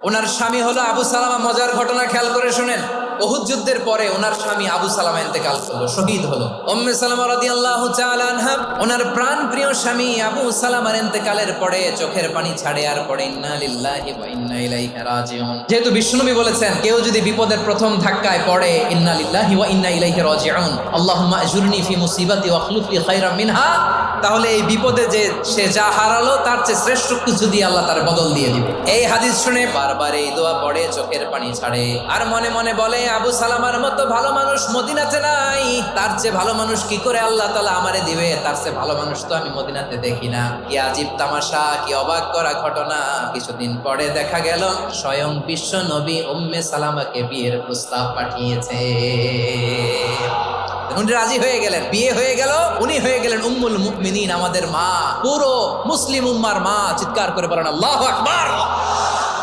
ওনার স্বামী হলো আবু সালামা। মজার ঘটনা খেয়াল করে শুনেন। উহুদ যুদ্ধের পরে ওনার স্বামী আবু সালামা ইন্তেকাল করলো, শহীদ হলো। উম্মে সালামা রাদিয়াল্লাহু তাআলা আনহা ওনার প্রাণ প্রিয় স্বামী আবু সালামার ইন্তেকালের পরে চোখের পানি ছাড়ে আর পড়ে ইন্না লিল্লাহি ওয়া ইন্না ইলাইহি রাজিউন। যেহেতু বিশ্বনবী বলেছেন কেউ যদি বিপদের প্রথম ধাক্কায় পড়ে ইন্না লিল্লাহি ওয়া ইন্না ইলাইহি রাজিউন, আল্লাহুম্মা আজুরনি ফি মুসিবাতি ওয়া আখলুফ লি খায়রাম মিনহা, তাহলে এই বিপদে যে সে যা হারালো তার চেয়ে শ্রেষ্ঠ কিছু দিয়ে আল্লাহ তার বদল দিয়ে দিবে। এই হাদিস শুনে বারবার এই দোয়া পড়ে চোখের পানি ছাড়ে আর মনে মনে বলে আবু সালামার মতো ভালো মানুষ মদিনাতে নাই, তার চেয়ে ভালো মানুষ কি করে আল্লাহ তাআলা আমারে দিবে, তার চেয়ে ভালো মানুষ তো আমি মদিনাতে দেখি না। কি আজীব তামাশা, কি অবাক করা ঘটনা। কিছুদিন পরে দেখা গেল স্বয়ং বিশ্ব নবী উম্মে সালামাকে বিয়ের প্রস্তাব পাঠিয়েছে। উনি রাজি হয়ে গেলেন, বিয়ে হয়ে গেল, উনি হয়ে গেলেন উম্মুল মুমিনিন, আমাদের মা, পুরো মুসলিম উম্মার মা। চিৎকার করে বলেন আল্লাহু আকবার।